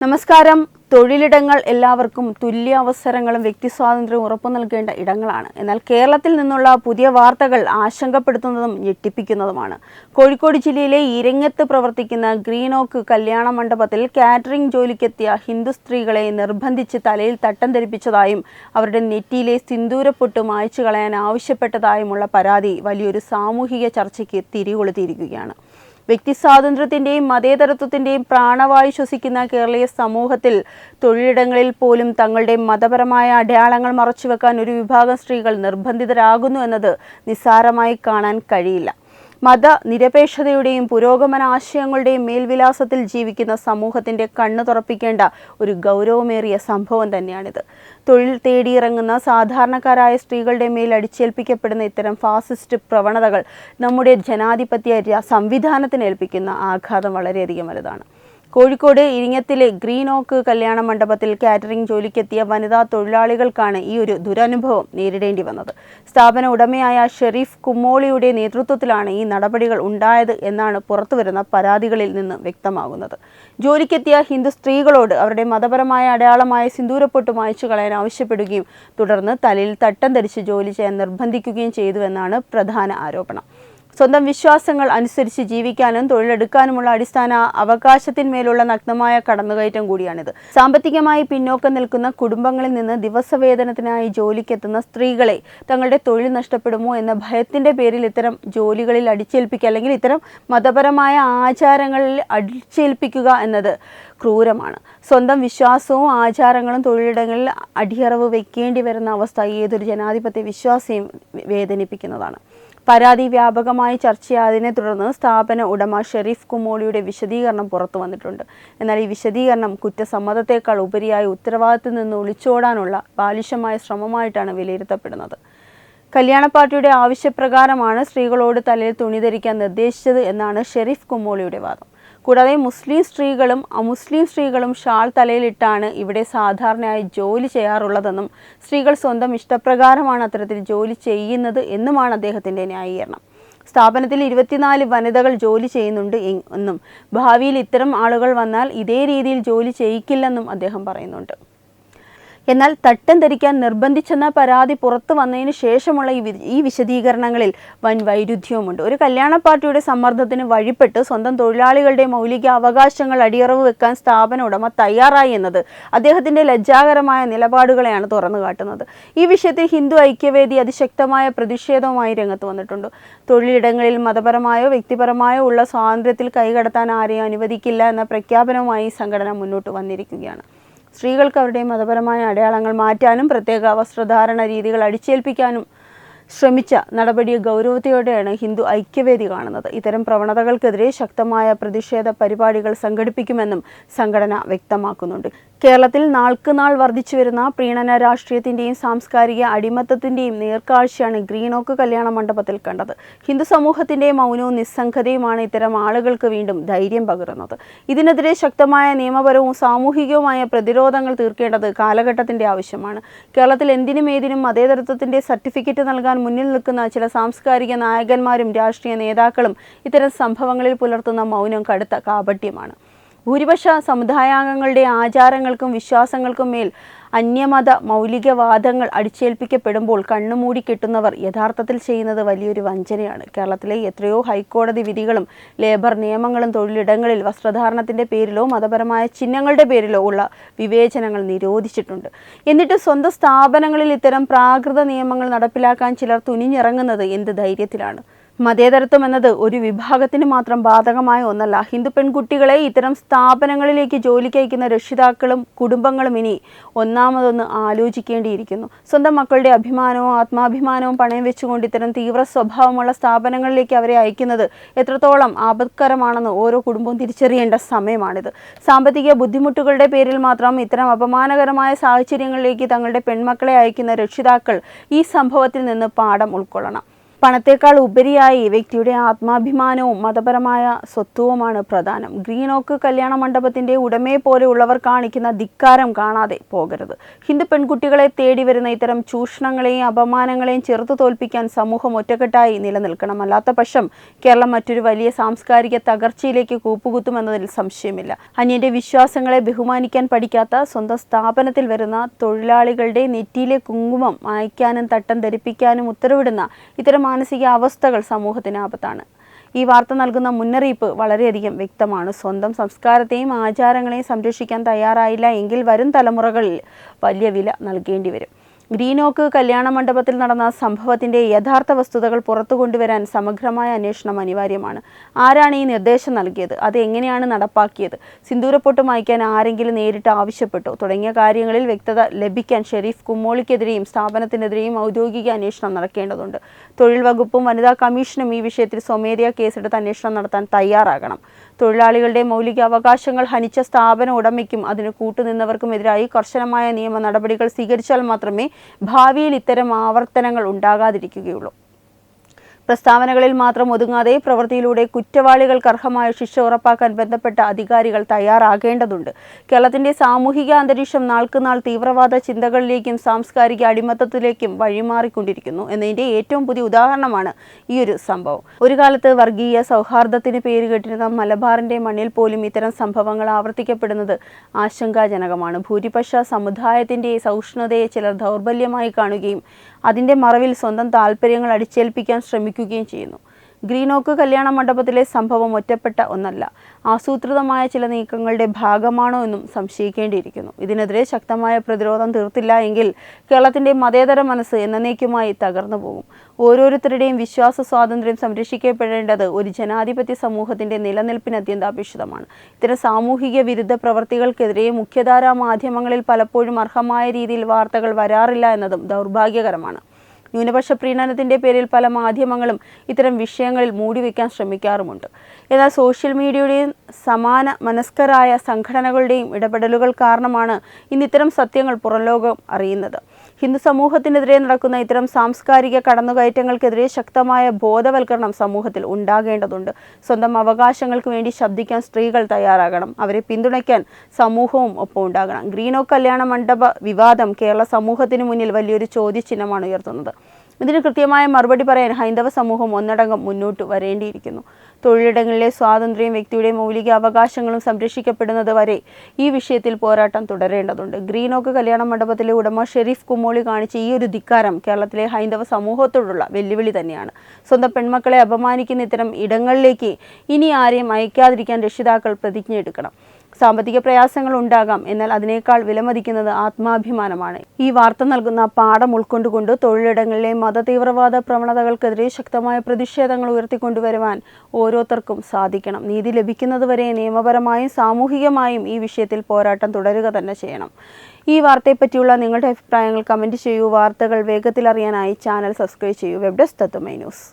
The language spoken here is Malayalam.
നമസ്കാരം. തൊഴിലിടങ്ങൾ എല്ലാവർക്കും തുല്യ അവസരങ്ങളും വ്യക്തിസ്വാതന്ത്ര്യവും ഉറപ്പു നൽകേണ്ട ഇടങ്ങളാണ്. എന്നാൽ കേരളത്തിൽ നിന്നുള്ള പുതിയ വാർത്തകൾ ആശങ്കപ്പെടുത്തുന്നതും ഞെട്ടിപ്പിക്കുന്നതുമാണ്. കോഴിക്കോട് ജില്ലയിലെ ഇരങ്ങത്ത് പ്രവർത്തിക്കുന്ന ഗ്രീൻ ഓക്ക് കല്യാണ മണ്ഡപത്തിൽ കാറ്ററിംഗ് ജോലിക്കെത്തിയ ഹിന്ദു സ്ത്രീകളെ നിർബന്ധിച്ച് തലയിൽ തട്ടം ധരിപ്പിച്ചതായും അവരുടെ നെറ്റിയിലെ സിന്ദൂരപ്പൊട്ട് മായ്ച്ചു കളയാൻ ആവശ്യപ്പെട്ടതായുമുള്ള പരാതി വലിയൊരു സാമൂഹിക ചർച്ചയ്ക്ക് തിരികൊളുത്തിയിരിക്കുകയാണ്. വ്യക്തിസ്വാതന്ത്ര്യത്തിൻ്റെയും മതേതരത്വത്തിൻ്റെയും പ്രാണവായു ശ്വസിക്കുന്ന കേരളീയ സമൂഹത്തിൽ തൊഴിലിടങ്ങളിൽ പോലും തങ്ങളുടെ മതപരമായ അടയാളങ്ങൾ മറച്ചുവെക്കാൻ ഒരു വിഭാഗം സ്ത്രീകൾ നിർബന്ധിതരാകുന്നു എന്നത് നിസ്സാരമായി കാണാൻ കഴിയില്ല. മതനിരപേക്ഷതയുടെയും പുരോഗമന ആശയങ്ങളുടെയും മേൽവിലാസത്തിൽ ജീവിക്കുന്ന സമൂഹത്തിൻ്റെ കണ്ണു തുറപ്പിക്കേണ്ട ഒരു ഗൗരവമേറിയ സംഭവം തന്നെയാണിത്. തൊഴിൽ തേടിയിറങ്ങുന്ന സാധാരണക്കാരായ സ്ത്രീകളുടെ മേൽ അടിച്ചേൽപ്പിക്കപ്പെടുന്ന ഇത്തരം ഫാസിസ്റ്റ് പ്രവണതകൾ നമ്മുടെ ജനാധിപത്യ സംവിധാനത്തിന് ഏൽപ്പിക്കുന്ന ആഘാതം വളരെയധികം വലുതാണ്. കോഴിക്കോട് ഇരിങ്ങത്തിലെ ഗ്രീൻ ഓക്ക് കല്യാണ മണ്ഡപത്തിൽ കാറ്ററിംഗ് ജോലിക്കെത്തിയ വനിതാ തൊഴിലാളികൾക്കാണ് ഈ ഒരു ദുരനുഭവം നേരിടേണ്ടി വന്നത്. സ്ഥാപന ഉടമയായ ഷെരീഫ് കുമ്മോളിയുടെ നേതൃത്വത്തിലാണ് ഈ നടപടികൾ ഉണ്ടായത് എന്നാണ് പുറത്തുവരുന്ന പരാതികളിൽ നിന്ന് വ്യക്തമാകുന്നത്. ജോലിക്കെത്തിയ ഹിന്ദു സ്ത്രീകളോട് അവരുടെ മതപരമായ അടയാളമായ സിന്ദൂരപ്പൊട്ട് മായ്ച്ചു കളയാൻ ആവശ്യപ്പെടുകയും തുടർന്ന് തലയിൽ തട്ടം ധരിച്ച് ജോലി ചെയ്യാൻ നിർബന്ധിക്കുകയും ചെയ്തുവെന്നാണ് പ്രധാന ആരോപണം. സ്വന്തം വിശ്വാസങ്ങൾ അനുസരിച്ച് ജീവിക്കാനും തൊഴിലെടുക്കാനുമുള്ള അടിസ്ഥാന അവകാശത്തിന്മേലുള്ള നഗ്നമായ കടന്നുകയറ്റം കൂടിയാണിത്. സാമ്പത്തികമായി പിന്നോക്കം നിൽക്കുന്ന കുടുംബങ്ങളിൽ നിന്ന് ദിവസവേതനത്തിനായി ജോലിക്കെത്തുന്ന സ്ത്രീകളെ തങ്ങളുടെ തൊഴിൽ നഷ്ടപ്പെടുമോ എന്ന ഭയത്തിന്റെ പേരിൽ ഇത്തരം ജോലികളിൽ അടിച്ചേൽപ്പിക്കുക അല്ലെങ്കിൽ ഇത്തരം മതപരമായ ആചാരങ്ങളിൽ അടിച്ചേൽപ്പിക്കുക എന്നത് ക്രൂരമാണ്. സ്വന്തം വിശ്വാസവും ആചാരങ്ങളും തൊഴിലിടങ്ങളിൽ അടിയറവ് വെക്കേണ്ടി വരുന്ന അവസ്ഥ ഏതൊരു ജനാധിപത്യ വിശ്വാസിയും വേദനിപ്പിക്കുന്നതാണ്. പരാതി വ്യാപകമായി ചർച്ചയായതിനെ തുടർന്ന് സ്ഥാപന ഉടമ ഷെരീഫ് കുമ്മോളിയുടെ വിശദീകരണം പുറത്തു വന്നിട്ടുണ്ട്. എന്നാൽ ഈ വിശദീകരണം കുറ്റസമ്മതത്തെക്കാൾ ഉപരിയായി ഉത്തരവാദിത്തത്തിൽ നിന്ന് ഒളിച്ചോടാനുള്ള ബാലിശമായ ശ്രമമായിട്ടാണ് വിലയിരുത്തപ്പെടുന്നത്. കല്യാണ പാർട്ടിയുടെ ആവശ്യപ്രകാരമാണ് സ്ത്രീകളോട് തലയിൽ തുണി ധരിക്കാൻ നിർദ്ദേശിച്ചത് എന്നാണ് ഷെരീഫ് കുമ്മോളിയുടെ വാദം. കൂടാതെ മുസ്ലിം സ്ത്രീകളും അമുസ്ലിം സ്ത്രീകളും ഷാൾ തലയിലിട്ടാണ് ഇവിടെ സാധാരണയായി ജോലി ചെയ്യാറുള്ളതെന്നും സ്ത്രീകൾ സ്വന്തം ഇഷ്ടപ്രകാരമാണ് അത്തരത്തിൽ ജോലി ചെയ്യുന്നത് എന്നുമാണ് അദ്ദേഹത്തിൻ്റെ ന്യായീകരണം. സ്ഥാപനത്തിൽ 24 വനിതകൾ ജോലി ചെയ്യുന്നുണ്ട് എന്നും ഭാവിയിൽ ഇത്തരം ആളുകൾ വന്നാൽ ഇതേ രീതിയിൽ ജോലി ചെയ്യിക്കില്ലെന്നും അദ്ദേഹം പറയുന്നുണ്ട്. എന്നാൽ തട്ടം ധരിക്കാൻ നിർബന്ധിച്ചെന്ന പരാതി പുറത്തു വന്നതിന് ശേഷമുള്ള ഈ വിശദീകരണങ്ങളിൽ വൻ വൈരുദ്ധ്യവുമുണ്ട്. ഒരു കല്യാണ പാർട്ടിയുടെ സമ്മർദ്ദത്തിന് വഴിപ്പെട്ട് സ്വന്തം തൊഴിലാളികളുടെ മൗലിക അവകാശങ്ങൾ അടിയറവ് വെക്കാൻ സ്ഥാപന ഉടമ തയ്യാറായി എന്നത് അദ്ദേഹത്തിൻ്റെ ലജ്ജാകരമായ നിലപാടുകളെയാണ് തുറന്നു കാട്ടുന്നത്. ഈ വിഷയത്തിൽ ഹിന്ദു ഐക്യവേദി അതിശക്തമായ പ്രതിഷേധവുമായി രംഗത്ത് വന്നിട്ടുണ്ട്. തൊഴിലിടങ്ങളിൽ മതപരമായോ വ്യക്തിപരമായോ ഉള്ള സ്വാതന്ത്ര്യത്തിൽ കൈകടത്താൻ ആരെയും അനുവദിക്കില്ല എന്ന പ്രഖ്യാപനവുമായി സംഘടന മുന്നോട്ട് വന്നിരിക്കുകയാണ്. സ്ത്രീകൾക്ക് അവരുടെ മതപരമായ അടയാളങ്ങൾ മാറ്റാനും പ്രത്യേക വസ്ത്രധാരണ രീതികൾ അടിച്ചേൽപ്പിക്കാനും ശ്രമിച്ച നടപടിയെ ഗൗരവത്തോടെയാണ് ഹിന്ദു ഐക്യവേദി കാണുന്നത്. ഇത്തരം പ്രവണതകൾക്കെതിരെ ശക്തമായ പ്രതിഷേധ പരിപാടികൾ സംഘടിപ്പിക്കുമെന്നും സംഘടന വ്യക്തമാക്കുന്നുണ്ട്. കേരളത്തിൽ നാൾക്ക് നാൾ വർദ്ധിച്ചു വരുന്ന പ്രീണന രാഷ്ട്രീയത്തിൻ്റെയും സാംസ്കാരിക അടിമത്തത്തിൻ്റെയും നേർക്കാഴ്ചയാണ് ഗ്രീൻ ഓക്ക് കല്യാണ മണ്ഡപത്തിൽ കണ്ടത്. ഹിന്ദു സമൂഹത്തിൻ്റെ മൗനവും നിസ്സംഗതയുമാണ് ഇത്തരം ആളുകൾക്ക് വീണ്ടും ധൈര്യം പകരുന്നത്. ഇതിനെതിരെ ശക്തമായ നിയമപരവും സാമൂഹികവുമായ പ്രതിരോധങ്ങൾ തീർക്കേണ്ടത് കാലഘട്ടത്തിൻ്റെ ആവശ്യമാണ്. കേരളത്തിൽ എന്തിനും ഏതിനും മതേതരത്വത്തിൻ്റെ സർട്ടിഫിക്കറ്റ് നൽകാൻ മുന്നിൽ നിൽക്കുന്ന ചില സാംസ്കാരിക നായകന്മാരും രാഷ്ട്രീയ നേതാക്കളും ഇത്തരം സംഭവങ്ങളിൽ പുലർത്തുന്ന മൗനം കടുത്ത കാപട്യമാണ്. ഭൂരിപക്ഷ സമുദായാംഗങ്ങളുടെ ആചാരങ്ങൾക്കും വിശ്വാസങ്ങൾക്കും മേൽ അന്യമത മൗലികവാദങ്ങൾ അടിച്ചേൽപ്പിക്കപ്പെടുമ്പോൾ കണ്ണുമൂടി കെട്ടുന്നവർ യഥാർത്ഥത്തിൽ ചെയ്യുന്നത് വലിയൊരു വഞ്ചനയാണ്. കേരളത്തിലെ എത്രയോ ഹൈക്കോടതി വിധികളും ലേബർ നിയമങ്ങളും തൊഴിലിടങ്ങളിൽ വസ്ത്രധാരണത്തിൻ്റെ പേരിലോ മതപരമായ ചിഹ്നങ്ങളുടെ പേരിലോ ഉള്ള വിവേചനങ്ങൾ നിരോധിച്ചിട്ടുണ്ട്. എന്നിട്ട് സ്വന്തം സ്ഥാപനങ്ങളിൽ ഇത്തരം പ്രാകൃത നിയമങ്ങൾ നടപ്പിലാക്കാൻ ചിലർ തുനിഞ്ഞിറങ്ങുന്നത് എന്ത് ധൈര്യത്തിലാണ്? മതേതരത്വം എന്നത് ഒരു വിഭാഗത്തിന് മാത്രം ബാധകമായ ഒന്നല്ല. ഹിന്ദു പെൺകുട്ടികളെ ഇത്തരം സ്ഥാപനങ്ങളിലേക്ക് ജോലിക്ക് അയക്കുന്ന രക്ഷിതാക്കളും കുടുംബങ്ങളും ഇനി ഒന്നാമതൊന്ന് ആലോചിക്കേണ്ടിയിരിക്കുന്നു. സ്വന്തം മക്കളുടെ അഭിമാനവും ആത്മാഭിമാനവും പണയം വെച്ചുകൊണ്ട് ഇത്തരം തീവ്ര സ്വഭാവമുള്ള സ്ഥാപനങ്ങളിലേക്ക് അവരെ അയക്കുന്നത് എത്രത്തോളം ആപത്കരമാണെന്ന് ഓരോ കുടുംബവും തിരിച്ചറിയേണ്ട സമയമാണിത്. സാമ്പത്തിക ബുദ്ധിമുട്ടുകളുടെ പേരിൽ മാത്രം ഇത്തരം അപമാനകരമായ സാഹചര്യങ്ങളിലേക്ക് തങ്ങളുടെ പെൺമക്കളെ അയക്കുന്ന രക്ഷിതാക്കൾ ഈ സംഭവത്തിൽ നിന്ന് പാഠം ഉൾക്കൊള്ളണം. പണത്തേക്കാൾ ഉപരിയായി വ്യക്തിയുടെ ആത്മാഭിമാനവും മതപരമായ സ്വത്വവുമാണ് പ്രധാനം. ഗ്രീൻ ഓക്ക് കല്യാണ മണ്ഡപത്തിന്റെ ഉടമയെ പോലെയുള്ളവർ കാണിക്കുന്ന ധിക്കാരം കാണാതെ പോകരുത്. ഹിന്ദു പെൺകുട്ടികളെ തേടി വരുന്ന ഇത്തരം ചൂഷണങ്ങളെയും അപമാനങ്ങളെയും ചെറുത്തു തോൽപ്പിക്കാൻ സമൂഹം ഒറ്റക്കെട്ടായി നിലനിൽക്കണം. അല്ലാത്ത പക്ഷം കേരളം മറ്റൊരു വലിയ സാംസ്കാരിക തകർച്ചയിലേക്ക് കൂപ്പുകുത്തുമെന്നതിൽ സംശയമില്ല. അന്യന്റെ വിശ്വാസങ്ങളെ ബഹുമാനിക്കാൻ പഠിക്കാത്ത സ്വന്തം സ്ഥാപനത്തിൽ വരുന്ന തൊഴിലാളികളുടെ നെറ്റിയിലെ കുങ്കുമം മായ്ക്കാനും തട്ടം ധരിപ്പിക്കാനും ഉത്തരവിടുന്ന ഇത്തരം മാനസിക അവസ്ഥകൾ സമൂഹത്തിന് ആപത്താണ്. ഈ വാർത്ത നൽകുന്ന മുന്നറിയിപ്പ് വളരെയധികം വ്യക്തമാണ്. സ്വന്തം സംസ്കാരത്തെയും ആചാരങ്ങളെയും സംരക്ഷിക്കാൻ തയ്യാറായില്ല എങ്കിൽ വരും തലമുറകളിൽ വലിയ വില നൽകേണ്ടി വരും. ഗ്രീൻ ഓക്ക് കല്യാണ മണ്ഡപത്തിൽ നടന്ന സംഭവത്തിന്റെ യഥാർത്ഥ വസ്തുതകൾ പുറത്തു കൊണ്ടുവരാൻ സമഗ്രമായ അന്വേഷണം അനിവാര്യമാണ്. ആരാണ് ഈ നിർദ്ദേശം നൽകിയത്? അത് എങ്ങനെയാണ് നടപ്പാക്കിയത്? സിന്ദൂരപ്പൊട്ട് മായ്ക്കാൻ ആരെങ്കിലും നേരിട്ട് ആവശ്യപ്പെട്ടോ? തുടങ്ങിയ കാര്യങ്ങളിൽ വ്യക്തത ലഭിക്കാൻ ഷെരീഫ് കുമ്മോളിക്കെതിരെയും സ്ഥാപനത്തിനെതിരെയും ഔദ്യോഗിക അന്വേഷണം നടക്കേണ്ടതുണ്ട്. തൊഴിൽ വകുപ്പും വനിതാ കമ്മീഷനും ഈ വിഷയത്തിൽ സ്വമേധയാ കേസെടുത്ത് അന്വേഷണം നടത്താൻ തയ്യാറാകണം. തൊഴിലാളികളുടെ മൗലിക അവകാശങ്ങൾ ഹനിച്ച സ്ഥാപന ഉടമയ്ക്കും അതിന് കൂട്ടുനിന്നവർക്കുമെതിരായി കർശനമായ നിയമ നടപടികൾ സ്വീകരിച്ചാൽ മാത്രമേ ഭാവിയിൽ ഇത്തരം ആവർത്തനങ്ങൾ ഉണ്ടാകാതിരിക്കുകയുള്ളൂ. പ്രസ്താവനകളിൽ മാത്രം ഒതുങ്ങാതെ പ്രവൃത്തിയിലൂടെ കുറ്റവാളികൾക്ക് അർഹമായ ശിക്ഷ ഉറപ്പാക്കാൻ ബന്ധപ്പെട്ട അധികാരികൾ തയ്യാറാകേണ്ടതുണ്ട്. കേരളത്തിന്റെ സാമൂഹിക അന്തരീക്ഷം നാൾക്കുനാൾ തീവ്രവാദ ചിന്തകളിലേക്കും സാംസ്കാരിക അടിമത്തത്തിലേക്കും വഴിമാറിക്കൊണ്ടിരിക്കുന്നു എന്നതിന്റെ ഏറ്റവും പുതിയ ഉദാഹരണമാണ് ഈ ഒരു സംഭവം. ഒരു കാലത്ത് വർഗീയ സൗഹാർദ്ദത്തിന് പേരുകെട്ടിരുന്ന മലബാറിന്റെ മണ്ണിൽ പോലും ഇത്തരം സംഭവങ്ങൾ ആവർത്തിക്കപ്പെടുന്നത് ആശങ്കാജനകമാണ്. ഭൂരിപക്ഷ സമുദായത്തിന്റെ സഹിഷ്ണുതയെ ചിലർ ദൗർബല്യമായി കാണുകയും അതിന്റെ മറവിൽ സ്വന്തം താല്പര്യങ്ങൾ അടിച്ചേൽപ്പിക്കാൻ ശ്രമിക്കുകയും ചെയ്യുന്നു. ഗ്രീൻ ഓക്ക് കല്യാണ മണ്ഡപത്തിലെ സംഭവം ഒറ്റപ്പെട്ട ഒന്നല്ല, ആസൂത്രിതമായ ചില നീക്കങ്ങളുടെ ഭാഗമാണോ എന്നും സംശയിക്കേണ്ടിയിരിക്കുന്നു. ഇതിനെതിരെ ശക്തമായ പ്രതിരോധം തീർത്തില്ല എങ്കിൽ കേരളത്തിന്റെ മതേതര മനസ്സ് എന്നേക്കുമായി തകർന്നു പോകും. ഓരോരുത്തരുടെയും വിശ്വാസ സ്വാതന്ത്ര്യം സംരക്ഷിക്കപ്പെടേണ്ടത് ഒരു ജനാധിപത്യ സമൂഹത്തിന്റെ നിലനിൽപ്പിന് അത്യന്താപേക്ഷിതമാണ്. ഇത്തരം സാമൂഹിക വിരുദ്ധ പ്രവർത്തികൾക്കെതിരെ മുഖ്യധാരാ മാധ്യമങ്ങളിൽ പലപ്പോഴും അർഹമായ രീതിയിൽ വാർത്തകൾ വരാറില്ല എന്നതും ദൗർഭാഗ്യകരമാണ്. ന്യൂനപക്ഷ പ്രീണനത്തിന്റെ പേരിൽ പല മാധ്യമങ്ങളും ഇത്തരം വിഷയങ്ങളിൽ മൂടിവെക്കാൻ ശ്രമിക്കാറുമുണ്ട്. എന്നാൽ സോഷ്യൽ മീഡിയയുടെയും സമാന മനസ്കരായ സംഘടനകളുടെയും ഇടപെടലുകൾ കാരണമാണ് ഇന്ന് ഇത്തരം സത്യങ്ങൾ പുറംലോകം അറിയുന്നത്. ഹിന്ദു സമൂഹത്തിനെതിരെ നടക്കുന്ന ഇത്തരം സാംസ്കാരിക കടന്നുകയറ്റങ്ങൾക്കെതിരെ ശക്തമായ ബോധവൽക്കരണം സമൂഹത്തിൽ ഉണ്ടാകേണ്ടതുണ്ട്. സ്വന്തം അവകാശങ്ങൾക്ക് വേണ്ടി ശബ്ദിക്കാൻ സ്ത്രീകൾ തയ്യാറാകണം. അവരെ പിന്തുണയ്ക്കാൻ സമൂഹവും ഒപ്പം ഉണ്ടാകണം. ഗ്രീൻ ഓക്ക് കല്യാണ മണ്ഡപ വിവാദം കേരള സമൂഹത്തിന് മുന്നിൽ വലിയൊരു ചോദ്യചിഹ്നമാണ് ഉയർത്തുന്നത്. ഇതിന് കൃത്യമായ മറുപടി പറയാൻ ഹൈന്ദവ സമൂഹം ഒന്നടങ്കം മുന്നോട്ട് വരേണ്ടിയിരിക്കുന്നു. തൊഴിലിടങ്ങളിലെ സ്വാതന്ത്ര്യവും വ്യക്തിയുടെ മൗലിക അവകാശങ്ങളും സംരക്ഷിക്കപ്പെടുന്നത് വരെ ഈ വിഷയത്തിൽ പോരാട്ടം തുടരേണ്ടതുണ്ട്. ഗ്രീൻ ഓക്ക് കല്യാണ മണ്ഡപത്തിലെ ഉടമ ഷെരീഫ് കുമ്മോളി കാണിച്ച ഈ ഒരു ധിക്കാരം കേരളത്തിലെ ഹൈന്ദവ സമൂഹത്തോടുള്ള വെല്ലുവിളി തന്നെയാണ്. സ്വന്തം പെൺമക്കളെ അപമാനിക്കുന്ന ഇത്തരം ഇടങ്ങളിലേക്ക് ഇനി ആരെയും അയക്കാതിരിക്കാൻ രക്ഷിതാക്കൾ പ്രതിജ്ഞയെടുക്കണം. സാമ്പത്തിക പ്രയാസങ്ങൾ ഉണ്ടാകാം, എന്നാൽ അതിനേക്കാൾ വിലമതിക്കുന്നത് ആത്മാഭിമാനമാണ്. ഈ വാർത്ത നൽകുന്ന പാഠം ഉൾക്കൊണ്ടുകൊണ്ട് തൊഴിലിടങ്ങളിലെ മതതീവ്രവാദ പ്രവണതകൾക്കെതിരെ ശക്തമായ പ്രതിഷേധങ്ങൾ ഉയർത്തിക്കൊണ്ടുവരുവാൻ ഓരോരുത്തർക്കും സാധിക്കണം. നീതി ലഭിക്കുന്നതുവരെ നിയമപരമായും സാമൂഹികമായും ഈ വിഷയത്തിൽ പോരാട്ടം തുടരുക തന്നെ ചെയ്യണം. ഈ വാർത്തയെപ്പറ്റിയുള്ള നിങ്ങളുടെ അഭിപ്രായങ്ങൾ കമൻറ്റ് ചെയ്യൂ. വാർത്തകൾ വേഗത്തിൽ അറിയാനായി ചാനൽ സബ്സ്ക്രൈബ് ചെയ്യൂ. വെബ് ഡെസ്ക് തത്വമൈ ന്യൂസ്.